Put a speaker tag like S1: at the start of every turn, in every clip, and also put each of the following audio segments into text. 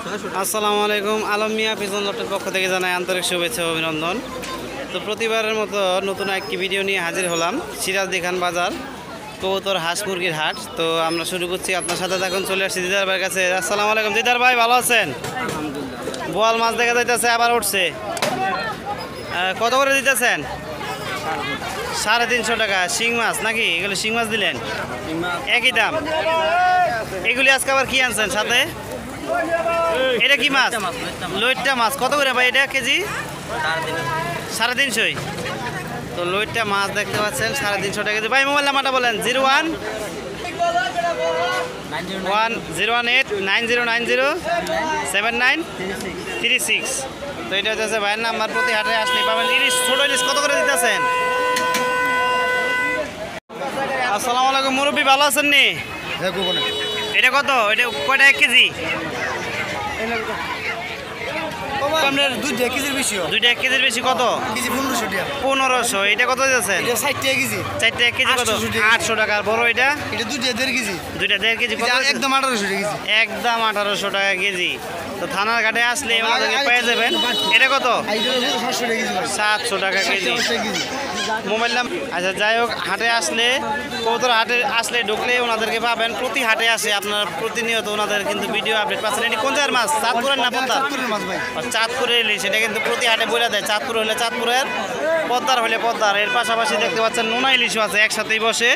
S1: আসসালামু আলাইকুম। আলম মিয়া পিজন লটের পক্ষ থেকে জানাই আন্তরিক শুভেচ্ছা ও অভিনন্দন। তো প্রতিবারের মতো নতুন একটি ভিডিও নিয়ে হাজির হলাম সিরাজদি খান বাজার কবুতর হাঁস মুরগির হাট। তো আমরা শুরু করছি, আপনার সাথে এখন চলে আসছি দিদার ভাইয়ের কাছে। আসসালামু আলাইকুম দিদার ভাই, ভালো আছেন? বোয়াল মাছ দেখা যাইতেছে, আবার উঠছে। কত করে দিতেছেন? 350 টাকা। শিং মাছ নাকি? এগুলো শিং মাছ দিলেন, একই দাম। এগুলি আজকে আবার কি আনছেন সাথে? এটা কি মাছ? লইট্টা মাছ। কত করে ভাই এটা কেজি? 350। তো লইট্টা মাছ দেখতে পাচ্ছেন 350 টাকা কেজি। ভাই মোবাইল নাম্বারটা বলেন। 011090907936। তো এটা হচ্ছে ভাইয়ের নাম্বার। প্রতি হাটে আসলে পাবেন। ইলিশ, ছোট ইলিশ কত করে দিতেছেন? আসসালামু আলাইকুম মুরব্বী, ভালো আছেন নি? এটা কত? এটা কয়টা 1 কেজি?
S2: আপনার 2 কেজির বেশি।
S1: 2টা 1 কেজির বেশি। কত
S2: কেজি? 1500 টাকা।
S1: 1500। এটা কত দিতেছেন?
S2: এটা 60 টাকা কেজি।
S1: 4টা 1 কেজি কত? 800 টাকা। আর বড় এটা?
S2: এটা 2টা 1.5 কেজি।
S1: 2টা 1.5 কেজি কত?
S2: একদম 1800 টাকা কেজি।
S1: একদম 1800 টাকা কেজি। তো থানার ঘাটে আসলে ওনাদেরকে পেয়ে যাবেন। এটা কত?
S2: এটা 700 টাকা কেজি।
S1: 700 টাকা কেজি। মোবাইল নাম। আচ্ছা যাই হোক, হাটে আসলে কবুতর হাটে আসলে ঢুকলে ওনাদেরকে পাবেন। প্রতি হাটে আসে আপনার প্রতিনিয়ত ওনাদের কিন্তু ভিডিও আপডেট পাচ্ছেন। এটি কোন জায়গার মাছ? চাঁদপুরের না পদ্মার?
S2: চাঁদপুরের মাছ ভাই।
S1: চাঁদপুরের ইলিশ। এটা কিন্তু প্রতি হাটে বলে দেয়। চাঁদপুর হলে চাঁদপুরের, পদ্মার হলে পদ্মার। এর পাশাপাশি দেখতে পাচ্ছেন নোনা ইলিশও আছে, একসাথেই বসে।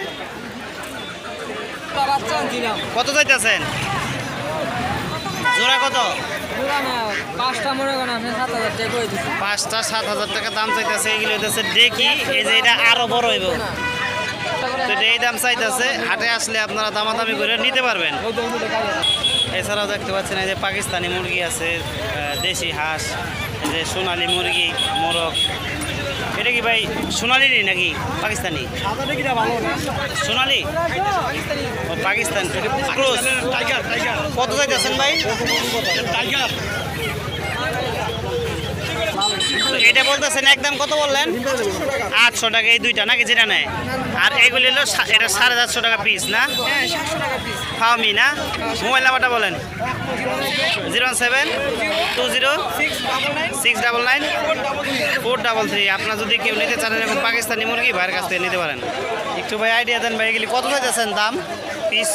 S1: কত চাইতেছেন জোড়া? কত? 5টা 7,000 টাকা দাম চাইতেছে। এগুলো হইতেছে ডেকি। এই যে এটা আরো বড় হইব, তো এই দাম চাইতেছে। হাটে আসলে আপনারা দামাদামি করে নিতে পারবেন। এছাড়াও দেখতে পাচ্ছেন এই যে পাকিস্তানি মুরগি আছে, দেশি হাঁস, এই যে সোনালি মুরগি, মোরগ। এটা কি ভাই সোনালি নাকি পাকিস্তানি? সোনালি ও পাকিস্তান। কত চাইতেছেন ভাই? এটা বলতেছেন একদম কত বললেন? 800 টাকা এই দুইটা নাকি যেটা নেয়? আর এগুলি হলো এটা 750 টাকা পিস না? ফার্মি না? মোবাইল নাম্বারটা বলেন। 01720699433। আপনার যদি কেউ নিতে চান এরকম পাকিস্তানি মুরগি ভাইয়ের কাছ থেকে নিতে পারেন। একটু ভাই আইডিয়া দেন ভাই, এগুলি কত চাইতেছেন দাম পিস?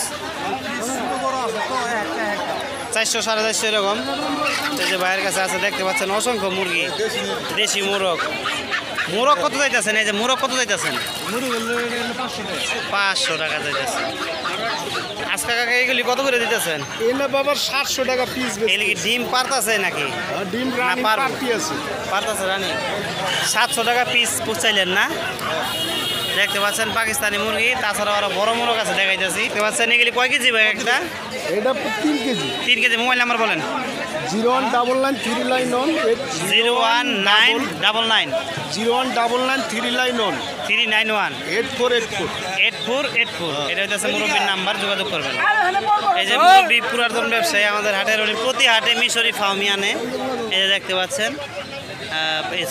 S1: 400 450 এরকম। এই যে ভাইয়ের কাছে আছে দেখতে পাচ্ছেন অসংখ্য মুরগি, দেশি মোরগ। মোরগ কত চাইতেছেন? এই যে মোরগ কত চাইতেছেন? 500 টাকা চাইতেছেন। আজকে কাকা এগুলি কত করে দিতেছেন?
S2: এনে বাবা 700 টাকা পিস।
S1: এগুলি কি ডিম পারতাছে নাকি?
S2: ডিম
S1: না
S2: পারতি আছে।
S1: পারতাছে রানি। 700 টাকা পিস পুষাইলেন না? দেখতে পাচ্ছেন পাকিস্তানি মুরগি। তাছাড়াও আরো বড় মোরগ আছে দেখাইতেছি। দেখতে পাচ্ছেন এগুলি কয় কেজি ভাই একটা?
S2: এটা 3 কেজি।
S1: 3 কেজি। মোবাইল নাম্বার বলেন।
S2: 0199391
S1: 01999
S2: 0199391
S1: 391
S2: 8484।
S1: এটা হচ্ছে মুরব্বীর নাম্বার, যোগাযোগ করবেন। এই যে মুরব্বী পুরাতন ব্যবসায়ী, আমাদের হাটের উনি প্রতি হাটে মিশরি ফার্মি আনে। এই যে দেখতে পাচ্ছেন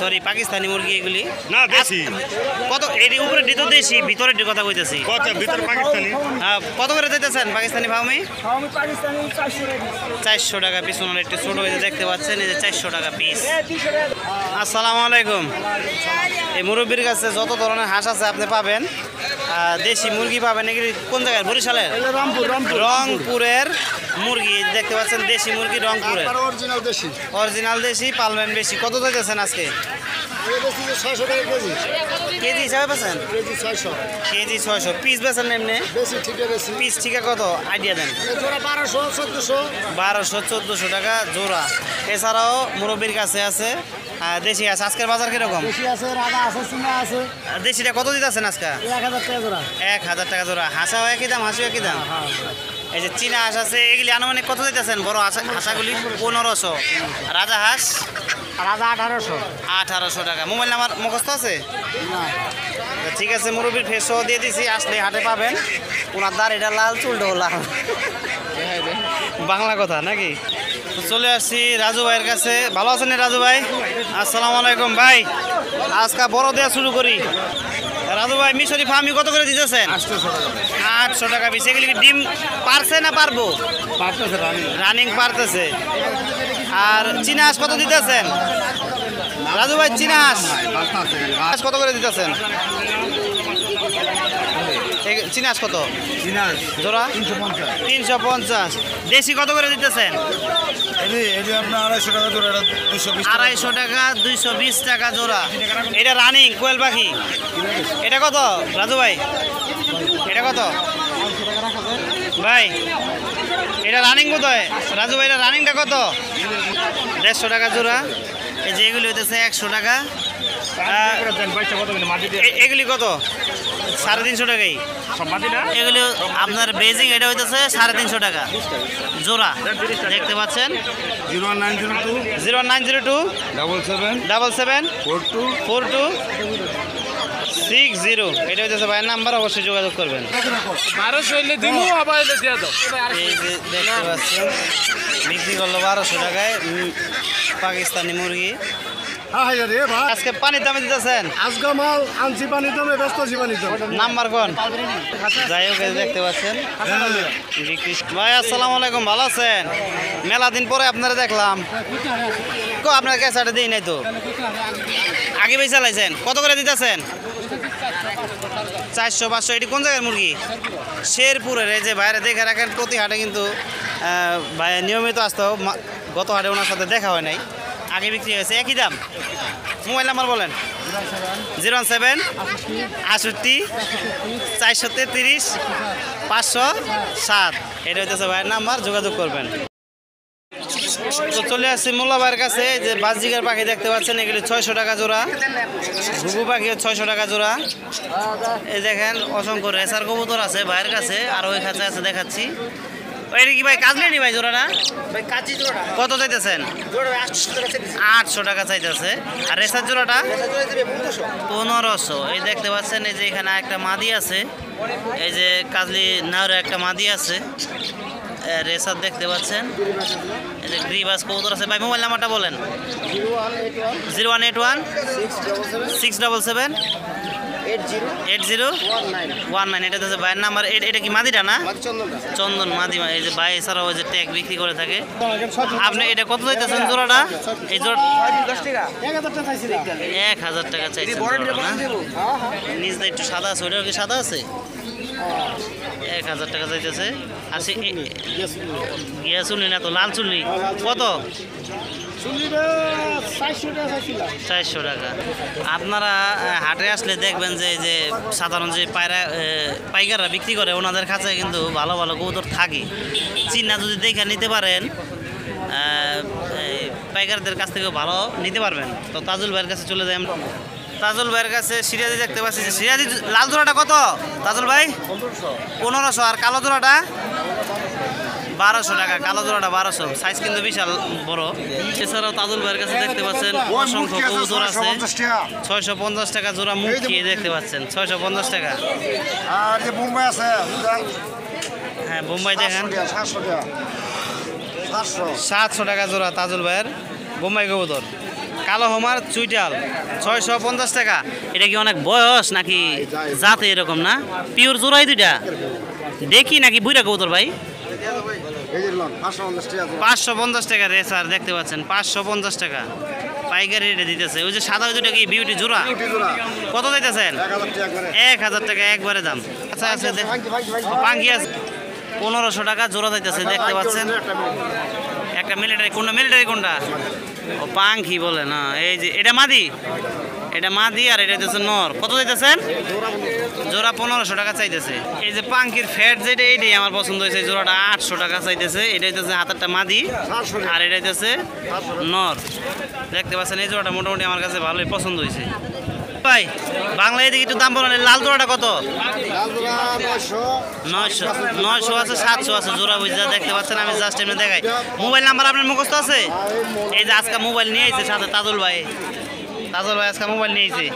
S1: সরি পাকিস্তানি মুরগি এগুলি
S3: না দেশি।
S1: কত? এটি উপরে তো দেশি, ভিতরের কথা কইতেছি।
S3: ভিতরে পাকিস্তানি।
S1: কত করে দিতেছেন পাকিস্তানি ফার্মি? 400 টাকা পিস। ওনার একটু ছোট হয়েছে দেখতে পাচ্ছেন। এই যে 400 টাকা পিস। আসসালামু আলাইকুম। এই মুরব্বীর কাছে যত ধরনের হাঁস আছে আপনি পাবেন। দেশি মুরগি পাবেন। এগুলি কোন জায়গায়? বরিশালের? রংপুরের মুরগি দেখতে পাচ্ছেন, দেশি মুরগি রংপুরের। অরিজিনাল দেশি, পালবেন বেশি। কত চাইতেছেন আজকে?
S2: 600 টাকা কেজি।
S1: কেজি হিসাবে বেছেন? কেজি 600। পিস বেছেন এমনি? পিস ঠিক কত আইডিয়া দেন? 1200-1400 টাকা জোড়া। এছাড়াও মুরব্বীর কাছে আছে দেশি আছে। আজকের বাজার কিরকম? দেশিটা কত দিতেছেন আজকে? 1000 টাকা জোড়া। হাঁসাও একই দাম? হাঁসিও একই দাম? এই যে চীনা হাঁস আছে, এগুলি আনুমানিক কত দিতেছেন? বড় হাঁসাগুলি 1500। রাজা হাঁস? 1800 টাকা। মোবাইল নাম্বার মুখস্থ আছে? ঠিক আছে, মুরব্বীর ফেসও দিয়ে দিছি। আসলে হাটে পাবেন। ওনার দাড়িটা লাল, চুলটাও লাল। বাংলা কথা নাকি? তো চলে আসছি রাজু ভাইয়ের কাছে। ভালো আছেন রাজু ভাই? আসসালামু আলাইকুম ভাই। আজকে বড় দেওয়া শুরু করি। রাজু ভাই মিশরি ফার্মি কত করে দিতেছেন? 800 টাকা পিস। এগুলি ডিম পারছে না পারবো?
S2: পারতেছে,
S1: রানিং পারতেছে। আর চীনা হাঁস কত দিতেছেন রাজু ভাই? চীনা হাঁস কত করে দিতেছেন? চীনা হাঁস কত জোড়া? 350। দেশি কত করে দিতেছেন?
S2: আপনার 250 টাকা জোড়া,
S1: 250 টাকা, 220 টাকা জোড়া। এটা রানিং কোয়েল পাখি। এটা কত রাজু ভাই? এটা কত ভাই? এটা রানিং কত রাজু ভাই? এটা রানিংটা কত? 150 টাকা জোড়া। এই যে এগুলি হইতেছে 100 টাকা। এগুলি কত? 350 টাকাই এগুলি আপনার বেজিং। এটা হইতেছে 350 টাকা জোড়া। দেখতে পাচ্ছেন 019027774260। এটা হইতেছে ভাইয়ের নাম্বার, অবশ্যই যোগাযোগ করবেন। এই যে দেখতে পাচ্ছেন বিক্রি করলো 1200 টাকায় পাকিস্তানি মুরগি। আজকে পানির দামে দিতেছেন?
S2: আজকে মাল আনছি পানির দামে, ব্যস্ত আছি পানির দামে।
S1: নাম্বার কোন? যাই হোক, দেখতে পাচ্ছেন ভাই। আসসালামু আলাইকুম, ভালো আছেন? মেলা দিন পরে আপনারা দেখলাম। আপনার ক্যাসাটা দিই নাই তো, আগে বেশি চালাইছেন। কত করে দিতেছেন? 400-500। এটি কোন জায়গার মুরগি? শেরপুরের। এই যে বাইরে দেখে রাখেন, প্রতি হাটে কিন্তু ভাই নিয়মিত আসতে। গত হাটে ওনার সাথে দেখা হয় নাই, আগে বিক্রি হয়েছে। একই দাম। মোবাইল নাম্বার বলেন। 017-68-433-507। এটা হইতেছে ভাইয়ের নাম্বার, যোগাযোগ করবেন। তো চলে আসছি মোল্লা ভাইয়ের কাছে। যে বাজজিগার পাখি দেখতে পাচ্ছেন, এগুলি 600 টাকা জোড়া। ঘুঘু পাখি 600 টাকা জোড়া। এই দেখেন অসংখ্য রেসার কবুতর আছে ভাইয়ের কাছে, আর ওই কাছে আছে দেখাচ্ছি। এটা কি ভাই কাজলি নি ভাই জোড়াটা? কত চাইতেছেন? 800 টাকা চাইতেছে। আর রেসার জোড়াটা 1500। এই দেখতে পাচ্ছেন, এই যে এখানে একটা মাদি আছে, এই যে কাজলি নাওরে একটা মাদি আছে। রেসার দেখতে পাচ্ছেন, এই যে গ্রিবাস কবুতর আছে। ভাই মোবাইল নাম্বারটা বলেন। 0181-677-8019। এটা হচ্ছে ভাইয়ের নাম্বার। এটা কি মাদিটা না? চন্দন মাদি। এই যে ভাই এছাড়াও ওই যে ট্যাগ বিক্রি করে থাকে। আপনি এটা কত চাইতেছেন জোড়াটা? এই জোড়া 1000 টাকা চাইছেন জোড়াটা না? নিচটা একটু সাদা আছে, ওইটাও কি সাদা আছে? 1000 টাকা চাইতেছে। আর সে গিয়া চুলনি না তো, লাল চুলনি কত? 400 টাকা। আপনারা হাটে আসলে দেখবেন যে এই যে সাধারণ যে পাইকাররা বিক্রি করে, ওনাদের কাছে কিন্তু ভালো ভালো কবুতর থাকে। চিন্না যদি দেখে নিতে পারেন, পাইকারদের কাছ থেকে ভালো নিতে পারবেন। তো তাজুল ভাইয়ের কাছে চলে যাই আমরা। তাজুল ভাইয়ের কাছে সিরাজি দেখতে পাচ্ছি। সিরাজি লাল জোড়াটা কত তাজুল ভাই? 1500। আর কালো জোড়াটা 1200 টাকা। কালো জোড়াটা 1200। সাইজ কিন্তু বিশাল বড়। এছাড়াও তাজুল ভাইয়ের কাছে দেখতে পাচ্ছেন অসংখ্য কবুতর আছে। 650 টাকা জোড়া মুখী দেখতে পাচ্ছেন, 650 টাকা।
S2: আর যে বোম্বাই আছে,
S1: হ্যাঁ বোম্বাই দেখেন 700 টাকা জোড়া তাজুল ভাইয়ের বোম্বাই কবুতর। কালো হোমার চুইটাল 650 টাকা। এটা কি অনেক বয়স নাকি জাতে এরকম না? পিওর জোড়াই দুইটা দেখি নাকি বুইরা কবুতর ভাই? 550 টাকা রেসার দেখতে পাচ্ছেন, 550 টাকা পাইকারি রেটে দিতেছে। ওই যে সাদা দুইটা কি বিউটি জোড়া কত দিতেছেন? 1000 টাকা একবারে দাম। আচ্ছা আছে পাঙ্কি আছে 1500 টাকা জোড়া দিতেছে দেখতে পাচ্ছেন। একটা মিলিটারি কোনটা? মিলিটারি কোনটা? ও পাঙ্কি বলে না। এই যে এটা মাদি, এটা মাদি। আর এটা হচ্ছে নর। কত দিতেছেন? জোড়া 1500 টাকা চাইতেছে। এই যে পাঙ্কির ফ্যাট যেটা, এইটাই আমার পছন্দ হয়েছে। জোড়াটা 800 টাকা চাইতেছে। এটা হচ্ছে হাতেরটা মাদি, আর এটা হচ্ছে নর। দেখতে পাচ্ছেন এই জোড়াটা মোটামুটি আমার কাছে ভালোই পছন্দ হয়েছে। ভাই বাংলা এদিকে একটু দাম বলেন। লাল জোড়াটা কত? 900 আছে, 700 আছে জোড়া বুঝা দেখতে পাচ্ছেন। আমি জাস্ট এমনি দেখাই। মোবাইল নাম্বার আপনার মুখস্থ আছে? এই যে আজকে মোবাইল নিয়ে এসেছে সাথে তাজুল ভাই। তাজুল ভাই আজকে মোবাইল নিয়েছে।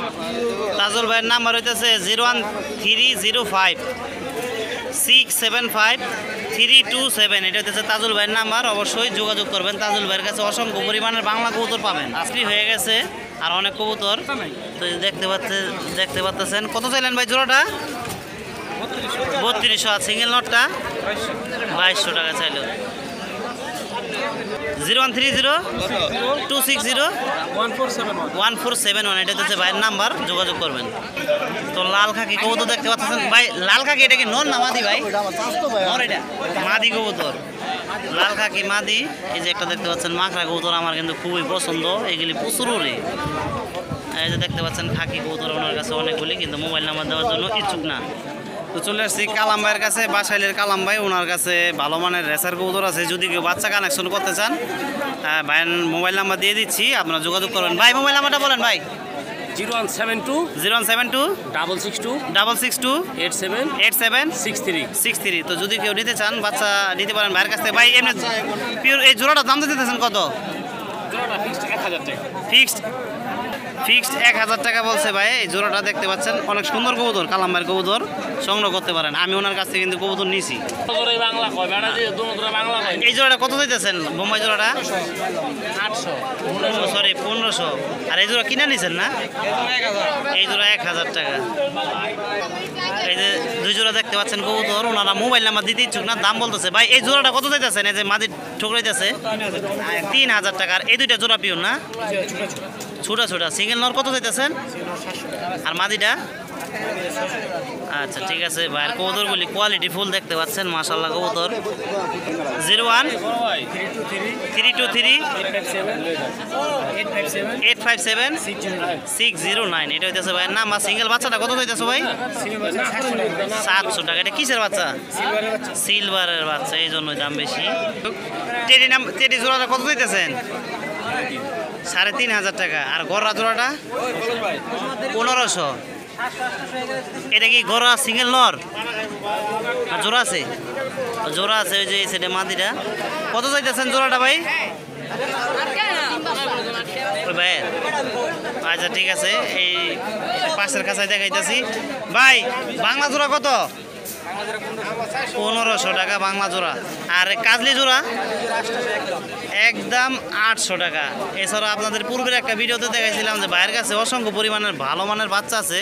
S1: তাজুল ভাইয়ের নাম্বার হইতেছে 01305-675-327। এটা হচ্ছে তাজুল ভাইয়ের নাম্বার, অবশ্যই যোগাযোগ করবেন। তাজুল ভাইয়ের কাছে অসংখ্য পরিমাণের বাংলা কবুতর পাবেন। আজকে হয়ে গেছে আর অনেক কবুতর তো দেখতে পাচ্ছেন। কত চাইলেন ভাই জোড়াটা? 3200। আর সিঙ্গেল নটটা 2200 টাকা চাইল। 0130-260-1471 এটা হচ্ছে ভাইয়ের নাম্বার, যোগাযোগ করবেন। তো লাল খাকি কবুতর দেখতে পাচ্ছেন ভাই, লাল খাকি এটা কি নর না মাদি ভাই? নর, এটা মাদি কবুতর, লাল খাকি মাদি। এই যে একটা দেখতে পাচ্ছেন মাখরা কবুতর, আমার কিন্তু খুবই পছন্দ, এগুলি প্রচুর উড়ে। এই যে দেখতে পাচ্ছেন খাকি কবুতর ওনার কাছে অনেকগুলি, কিন্তু মোবাইল নাম্বার দেওয়ার জন্য ইচ্ছুক না। তো চলে আসছি কালাম ভাইয়ের কাছে, বাসাইলের কালাম ভাই, ওনার কাছে ভালো মানের রেসার কবুতর আছে। যদি কেউ বাচ্চা কানেকশন করতে চান ভাইয়ের মোবাইল নাম্বার দিয়ে দিচ্ছি, আপনারা যোগাযোগ করবেন। ভাই মোবাইল নাম্বারটা বলেন ভাই।
S3: 0172
S1: 0172662 8763। তো যদি কেউ নিতে চান বাচ্চা নিতে পারেন ভাইয়ের কাছ থেকে। ভাই এমনি পিওর এই জোড়াটা দাম দিতেছেন কত? ফিক্সড 1000 টাকা বলছে ভাই। এই জোড়াটা দেখতে পাচ্ছেন অনেক সুন্দর কবুতর, কালাম ভাইয়ের কবুতর, সংগ্রহ করতে পারেন। আমি ওনার কাছ থেকে কিন্তু কবুতর নিয়েছি। এই জোড়াটা কত দিতেছেন বোম্বাই জোড়াটা? 1500। আর এই জোড়া কিনে নিছেন না? এই জোড়া 1000 টাকা। এই যে দুই জোড়া দেখতে পাচ্ছেন কবুতর, ওনারা মোবাইল নাম্বার দিতে ইচ্ছুক না, দাম বলতেছে। ভাই এই জোড়াটা কত দিতেছেন? এই যে মাদি ঠোকরাইতেছে 3000 টাকা। আর এই দুইটা জোড়া পিওর না? ছোটা সিঙ্গেল নর কত দিতেছেন? আর মাদিটা? আচ্ছা ঠিক আছে। ভাইয়ের কবুতরগুলি কোয়ালিটি ফুল দেখতে পাচ্ছেন, মাশাআল্লাহ কবুতর। 01-323-857-609 এটা হইতেছে ভাইয়ের নাম। আর সিঙ্গেল বাচ্চাটা কত হইতেছে ভাই? 700 টাকা। এটা কিসের বাচ্চা? সিলভারের বাচ্চা, এই জন্যই দাম বেশি। টেডি জোড়াটা কত দিতেছেন? 3500 টাকা। আর গররা জোড়াটা 1500। এটা কি গররা সিঙ্গেল নর? আর জোড়া আছে? জোড়া আছে, ওই যে সেটা মাদিটা। কত চাইতেছেন জোড়াটা ভাই? ভাই আচ্ছা ঠিক আছে, এই পাশের কাছায় দেখাইতেছি। ভাই বাংলা জোড়া কত? 1500 টাকা বাংলা জোড়া। আর কাজলি জোড়া একদম 800 টাকা। এছাড়া আপনাদের পূর্বের একটা ভিডিওতে দেখাইছিলাম যে ভাইয়ের কাছে অসংখ্য পরিমাণের ভালো মানের বাচ্চা আছে,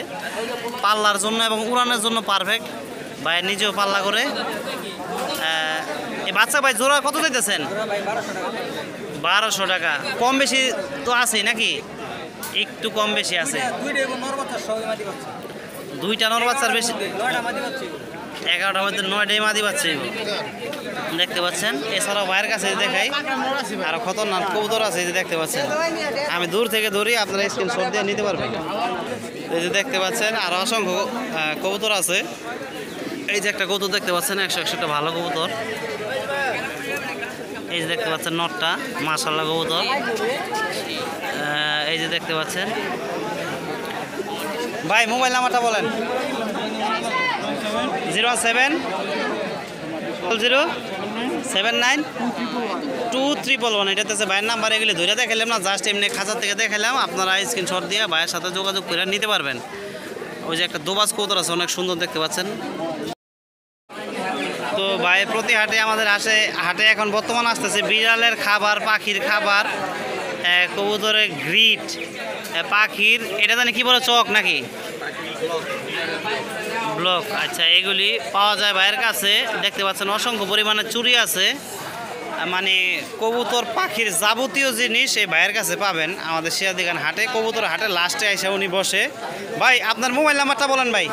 S1: পাল্লার জন্য এবং উড়ানের জন্য পারফেক্ট। ভাই নিজেও পাল্লা করে। এই বাচ্চা ভাই জোড়া কত দিতেছেন? 1200 টাকা। কম বেশি তো আছে নাকি? একটু কম বেশি আছে। দুইটা নর বাচ্চার বেশি, 11টার মধ্যে 9টাই মাদি বাচ্চা দেখতে পাচ্ছেন। এছাড়াও ভাইয়ের কাছে দেখাই আরো খতরনাক কবুতর আছে, এই যে দেখতে পাচ্ছেন। আমি দূর থেকে ধরি, আপনারা স্ক্রিনশট দিয়ে নিতে পারবেন। এই যে দেখতে পাচ্ছেন আরো অসংখ্য কবুতর আছে। এই যে একটা কবুতর দেখতে পাচ্ছেন 100-100টা ভালো কবুতর। এই যে দেখতে পাচ্ছেন নটটা, মাশাআল্লাহ কবুতর। এই যে দেখতে পাচ্ছেন। ভাই মোবাইল নাম্বারটা বলেন। 070792311 এটাতে ভাইয়ের নাম্বার। এগুলি ধরে দেখালাম না, জাস্ট এমনি খাঁচার থেকে দেখালাম। আপনারা স্ক্রিনশট দিয়ে ভাইয়ের সাথে যোগাযোগ করে নিতে পারবেন। ওই যে একটা দোবাজ কবুতর আছে, অনেক সুন্দর দেখতে পাচ্ছেন। তো ভাই প্রতি হাটে আমাদের হাটে এখন বর্তমান আসতেছে বিড়ালের খাবার, পাখির খাবার, কবুতরের গ্রিট, পাখির এটা জানি কি বলে, চক নাকি ব্লক। আচ্ছা এগুলি পাওয়া যায় ভাইয়ের কাছে। দেখতে পাচ্ছেন অসংখ্য পরিমাণে চুড়ি আছে, মানে কবুতর পাখির যাবতীয় জিনিস এই ভাইয়ের কাছে পাবেন আমাদের সিরাজদিখান হাটে। কবুতর হাটে লাস্টে এসে উনি বসে। ভাই আপনার মোবাইল নাম্বারটা বলেন ভাই।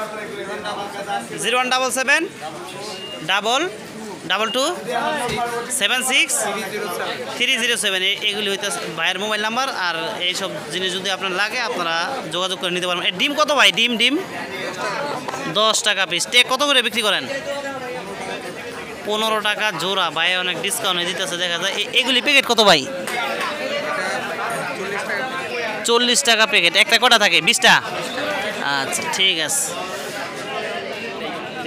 S1: 012276 এগুলি হইতে ভাইয়ের মোবাইল নাম্বার। আর এইসব জিনিস যদি আপনার লাগে আপনারা যোগাযোগ করে নিতে পারবেন। ডিম কত ভাই? ডিম 10 টাকা পিস। টেক কত করে বিক্রি করেন? 15 টাকা জোড়া। ভাই অনেক ডিসকাউন্ট দিতেছে দেখা যায়। এগুলি প্যাকেট কত ভাই? 40 টাকা প্যাকেট। একটা কটা থাকে? 20টা। আচ্ছা ঠিক আছে।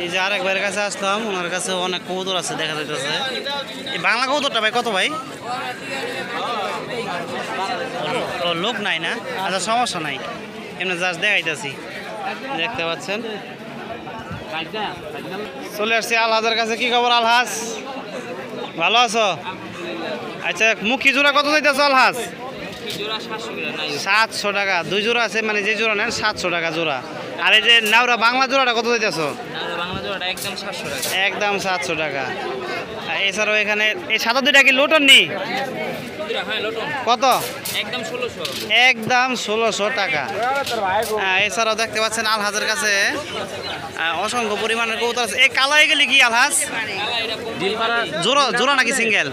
S1: এই যে আরেক ভাইয়ের কাছে আসলাম, ওনার কাছে অনেক কবুতর আছে দেখা যাইতেছে। এই বাংলা কবুতরটা ভাই কত ভাই? লোক নাই না? আচ্ছা সমস্যা নাই, এমনি জাস্ট দেখাইতেছি। দেখতে পাচ্ছেন চলে আসছি আলহাজের কাছে। কি খবর আলহাজ, ভালো আছো? আচ্ছা মুখী জোড়া কত যাইতেছ আলহাজ? 700 টাকা। দুই জোড়া আছে, মানে যে জোড়া নেন 700 টাকা জোড়া। আর এই যে নাওরা বাংলা জোড়াটা কত যাইতেছ? একদম 700 টাকা। এছাড়াও এখানে এই সাদা দুইটা কি লোটন নি? কত?
S3: একদম 1600।
S1: একদম 1600 টাকা। এছাড়াও দেখতে পাচ্ছেন আলহাজের কাছে অসংখ্য পরিমাণের কবুতর আছে। এই কালো এগুলি কি আলহাজ? জোড়া জোড়া নাকি সিঙ্গেল?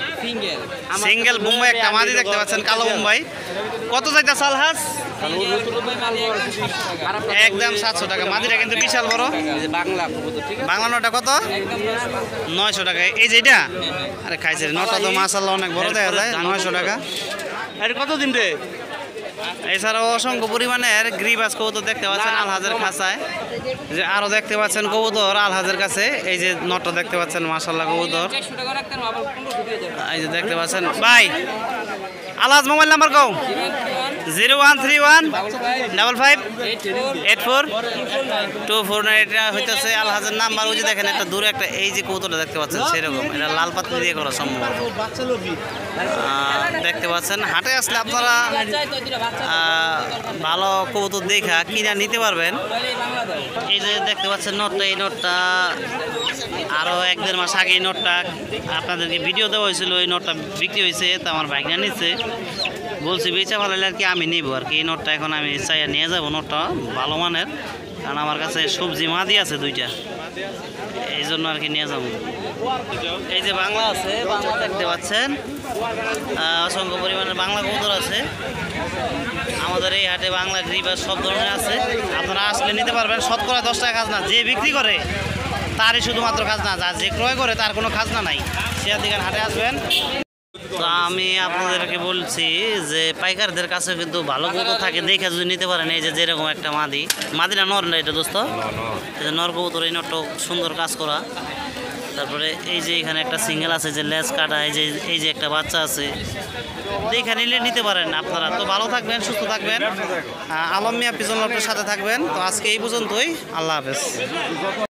S1: সিঙ্গেল বোম্বাই একটা মাদি দেখতে পাচ্ছেন, কালো বোম্বাই। কত চাইতেছে আলহাজ? একদম 700 টাকা। মাদিটা কিন্তু বিশাল বড়। বাংলা নটা কত? 900 টাকা। এই যে এটা, আরে খাইছে নটা তো মাশাআল্লাহ অনেক বড় দেখা যায়। 900 টাকা। এটা কত দিন রে? এছাড়াও অসংখ্য পরিমাণের গ্রিবাস কবুতর দেখতে পাচ্ছেন আলহাজের খাঁচায়। যে আরো দেখতে পাচ্ছেন কবুতর আলহাজের কাছে। এই যে নটটা দেখতে পাচ্ছেন মাশাআল্লাহ কবুতর। এই যে দেখতে পাচ্ছেন ভাই, আলহাজ মোবাইল নাম্বার কও। 0131 55 84 249। এটা হইতেছে আলহাজের নাম্বার। ওই যে দেখেন একটা দূরে একটা, এই যে কবুতরটা দেখতে পাচ্ছেন সেরকম, এটা লাল পাতা দিয়ে করা সম্ভবত। দেখতে পাচ্ছেন হাটে আসলে আপনারা ভালো কবুতর দেখা কিনা নিতে পারবেন। এই যে দেখতে পাচ্ছেন নোটটা, এই নোটটা আরও 1-1.5 মাস আগে এই নোটটা আপনাদেরকে ভিডিও দেওয়া হয়েছিল। এই নোটটা বিক্রি হয়েছে, তো আমার বাইক না নিচ্ছে, বলছি বেচা ভালো আর কি আমি নিব আর কি। এই নোটটা এখন আমি চাইয়া নিয়ে যাবো। নোটটা ভালো মানের, কারণ আমার কাছে সবজি মাদি আছে 2টা, এই জন্য আর কি নিয়ে যাবো। এই যে বাংলা আছে, বাংলা দেখতে পাচ্ছেন অসংখ্য পরিমাণের বাংলা কবুতর আছে আমাদের এই হাটে। বাংলা গ্রিবাস সব ধরনের আছে, আপনারা আসলে নিতে পারবেন। শতকরা 10 টাকা খাজনা। যে বিক্রি করে তারই শুধুমাত্র খাজনা, আর যে ক্রয় করে তার কোনো খাজনা নাই। সিরাজদিঘাট হাটে আসবেন। তো আমি আপনাদেরকে বলছি যে পাইকারদের কাছে কিন্তু ভালো কবুতর থাকে, দেখে যদি নিতে পারেন। এই যে যেরকম একটা মাদিটা নর না এটা দোস্ত, এই যে নর কবুতর, এই নরটা সুন্দর কাজ করা। তারপরে এই যে এখানে একটা সিঙ্গেল আছে যে লেজ কাটা, এই যে একটা বাচ্চা আছে, দেখে নিলে নিতে পারেন আপনারা। তো ভালো থাকবেন, সুস্থ থাকবেন। আলম মিয়া পিজন লটের সাথে থাকবেন। তো আজকে এই পর্যন্তই, আল্লাহ হাফেজ।